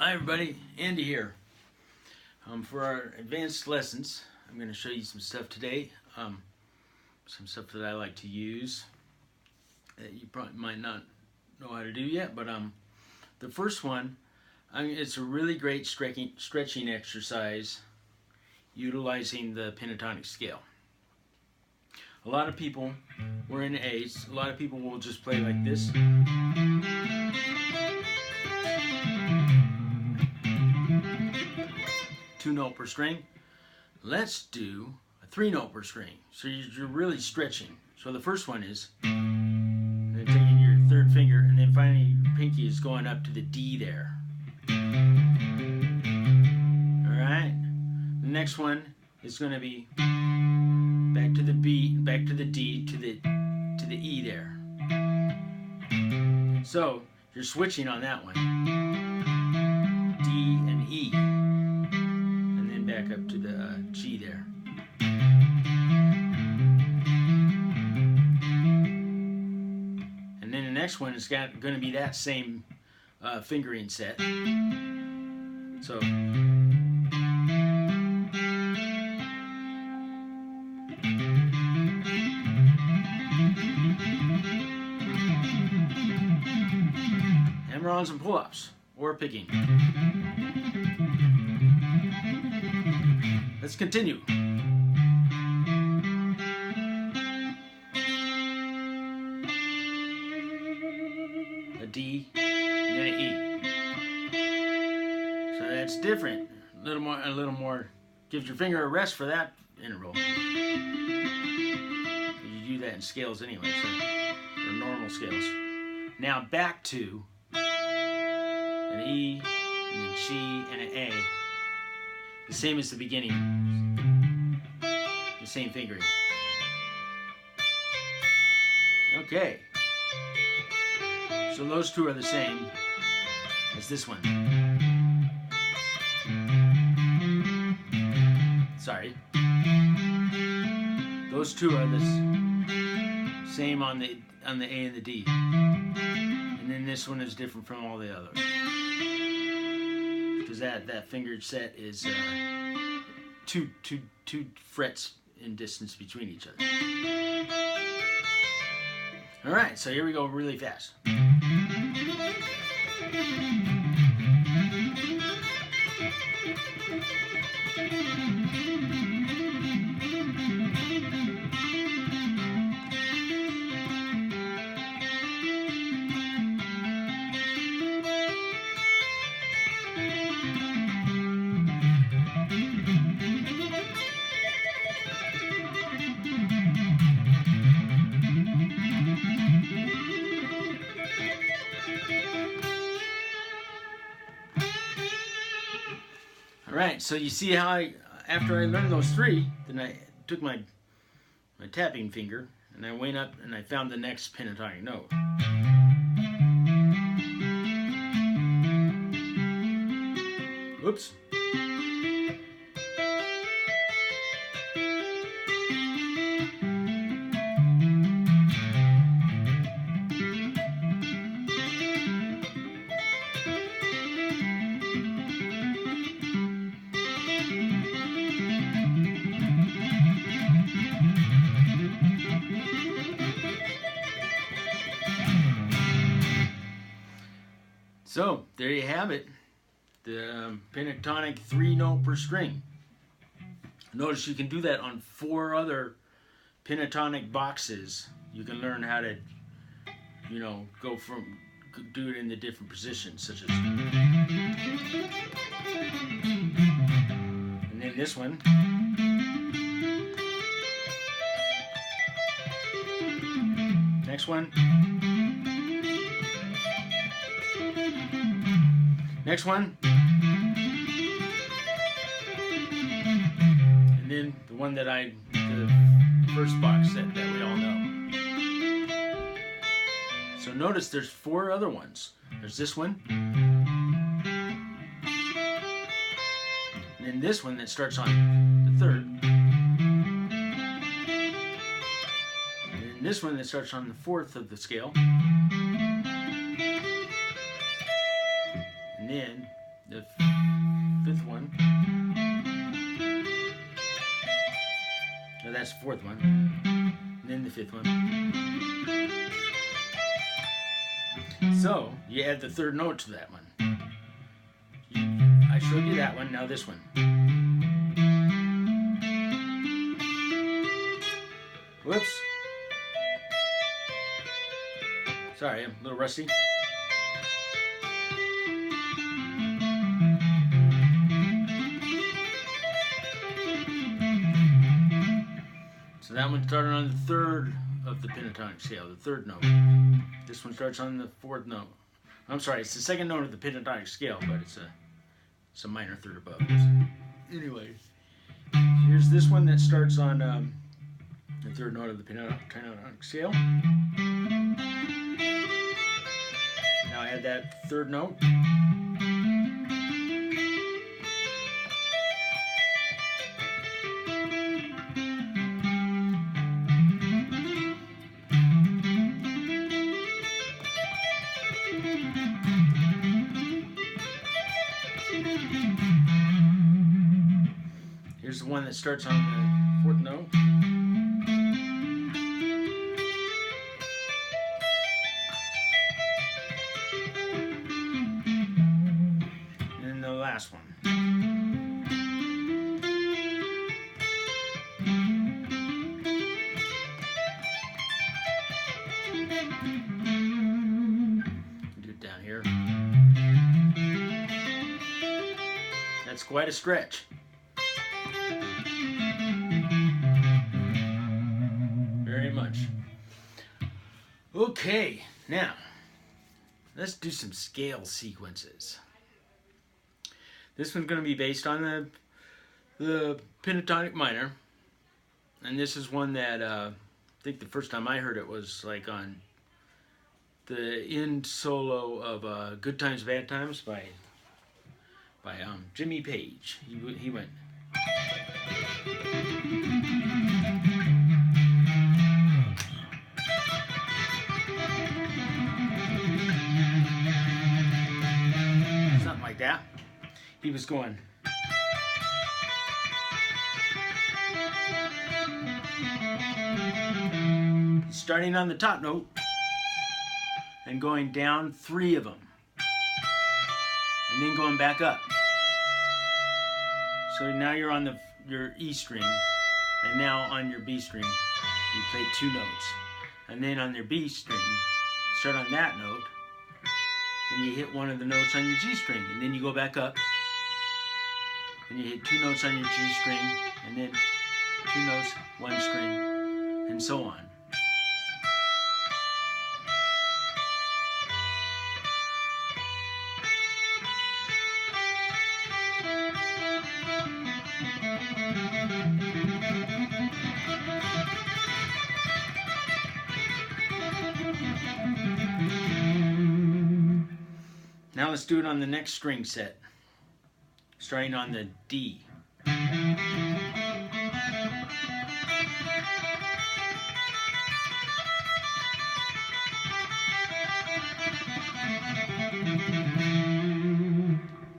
Hi everybody, Andy here. For our advanced lessons, I'm going to show you some stuff today. Some stuff that I like to use that you probably might not know how to do yet. But the first one, it's a really great stretching exercise utilizing the pentatonic scale. A lot of people, we're in A's, a lot of people will just play like this. Two note per string. Let's do a three note per string. So you're really stretching. So the first one is then taking your third finger and then finally your pinky is going up to the D there. Alright. The next one is going to be back to the B, back to the D, to the E there. So you're switching on that one. D and E. Back up to the G there. And then the next one is going to be that same fingering set. So hammer-ons and pull-ups or picking. Let's continue. A D and then an E. So that's different. A little more. Gives your finger a rest for that interval. You do that in scales anyway, so they're normal scales. Now back to an E and a G and an A. The same as the beginning. The same fingering. Okay. So those two are the same as this one. Sorry. Those two are the same on the A and the D. And then this one is different from all the others. Because that fingered set is two frets in distance between each other. All right, so here we go really fast. Alright, so you see how after I learned those three, then I took my tapping finger and I went up and I found the next pentatonic note. Oops. So, there you have it, the pentatonic three note per string. Notice you can do that on 4 other pentatonic boxes. You can learn how to, do it in the different positions, such as, and then this one. Next one. Next one. And then the one that the first box that we all know. So notice there's 4 other ones. There's this one. And then this one that starts on the 3rd. And then this one that starts on the 4th of the scale. And then the fifth one. No, that's the fourth one. And then the fifth one. So, you add the third note to that one. I showed you that one, now this one. Whoops. Sorry, I'm a little rusty. So that one started on the third of the pentatonic scale, the third note. This one starts on the fourth note. I'm sorry, it's the second note of the pentatonic scale, but it's a minor third above. Anyway, here's this one that starts on the third note of the pentatonic scale. Now add that third note. Here's the one that starts on the fourth note. And then the last one. Do it down here. That's quite a stretch. Very much. Okay, now let's do some scale sequences. This one's going to be based on the pentatonic minor, and this is one that I think the first time I heard it was like on the end solo of Good Times Bad Times by Jimmy Page. He went. Something like that. He was going. Starting on the top note and going down 3 of them. And then going back up. So now you're on your E string, and now on your B string, you play 2 notes. And then on your B string, start on that note, and you hit one of the notes on your G string, and then you go back up, and you hit 2 notes on your G string, and then 2 notes, 1 string, and so on. Now let's do it on the next string set, starting on the D.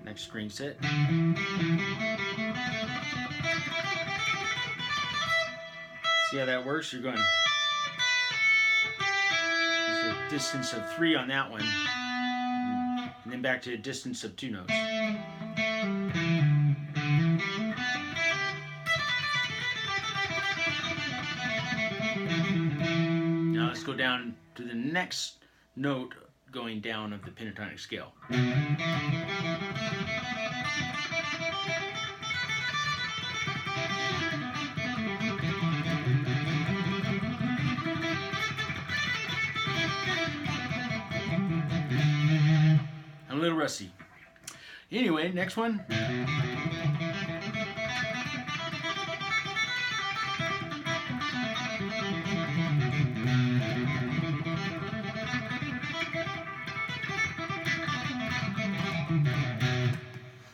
Next string set. See how that works? You're going, there's a distance of 3 on that one. And then back to a distance of 2 notes. Now let's go down to the next note going down of the pentatonic scale. I'm a little rusty. Anyway, next one.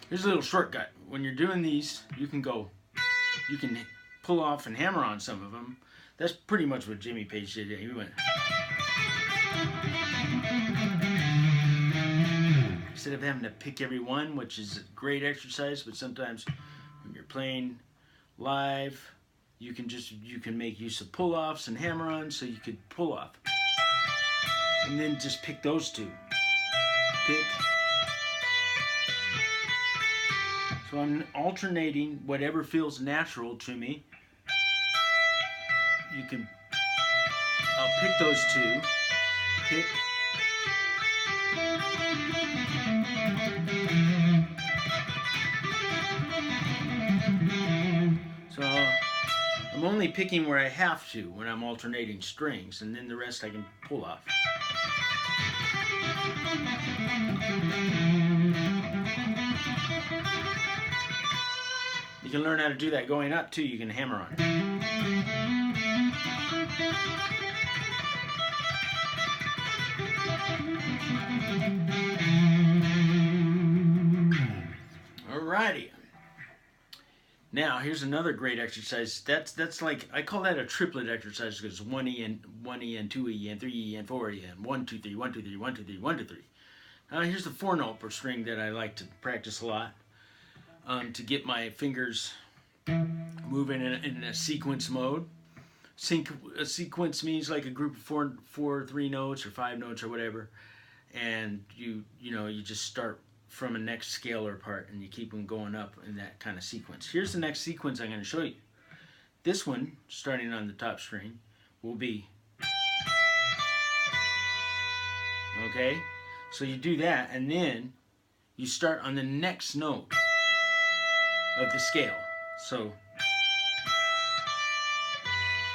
Here's a little shortcut. When you're doing these, you can pull off and hammer on some of them. That's pretty much what Jimmy Page did. He went. instead of having to pick every one, which is a great exercise, but sometimes when you're playing live, you can make use of pull-offs and hammer-ons, so you could pull off. And then just pick those two. Pick. So I'm alternating whatever feels natural to me. I'll pick those two. Pick. So I'm only picking where I have to when I'm alternating strings, and then the rest I can pull off. You can learn how to do that going up too. You can hammer on. Alrighty. Now here's another great exercise. That's like, I call that a triplet exercise because 1E and 1E and 2E and 3E and 4E and 1 2 3 1 2 3 1 2 3 1 2 3. Here's the 4-note per string that I like to practice a lot to get my fingers moving in a sequence mode. A sequence means like a group of four 3 notes or 5 notes or whatever, and you just start from a next scalar part and you keep them going up in that kind of sequence. Here's the next sequence I'm going to show you. This one, starting on the top string, will be, okay? So you do that, and then you start on the next note of the scale. So,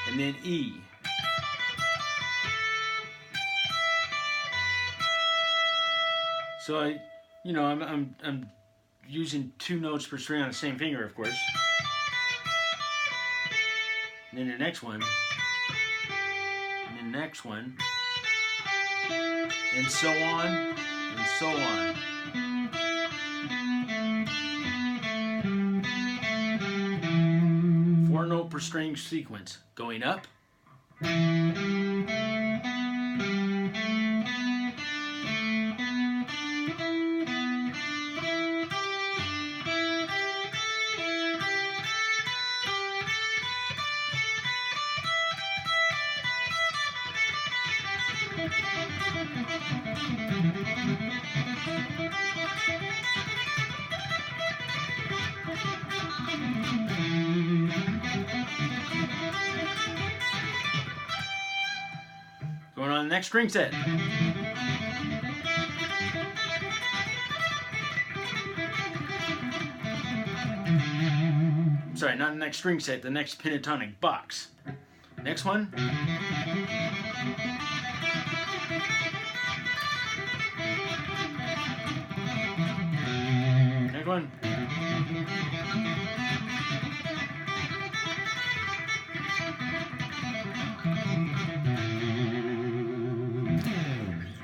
and then E. So I'm using 2 notes per string on the same finger, of course. And then the next one, and the next one, and so on, and so on. Four note per string sequence, going up. Going on the next string set. Sorry, not the next string set, the next pentatonic box. Next one. Next one.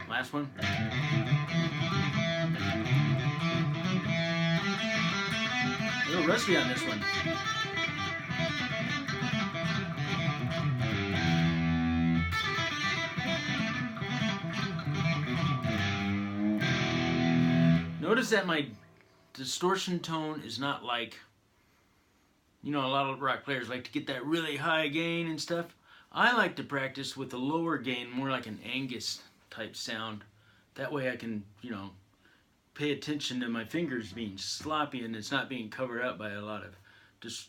Last one. A little rusty on this one. Notice that my distortion tone is not like, a lot of rock players like to get that really high gain and stuff. I like to practice with a lower gain, more like an Angus type sound. That way I can, pay attention to my fingers being sloppy and it's not being covered up by a lot of just,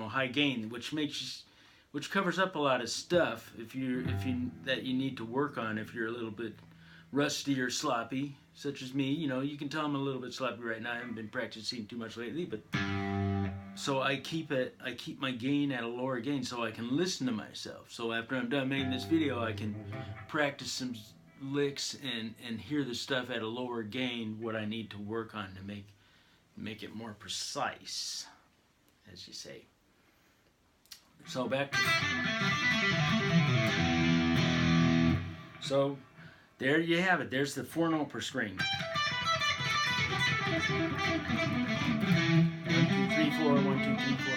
high gain, which covers up a lot of stuff that you need to work on if you're a little bit rusty or sloppy, such as me. You can tell I'm a little bit sloppy right now. I haven't been practicing too much lately, but so I keep my gain at a lower gain so I can listen to myself. So after I'm done making this video, I can practice some licks and hear the stuff at a lower gain, what I need to work on to make it more precise, as you say. So back to, so there you have it. There's the 4 note per string. 1 2 3 4 1 2 3 4.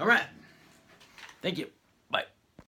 right. Thank you.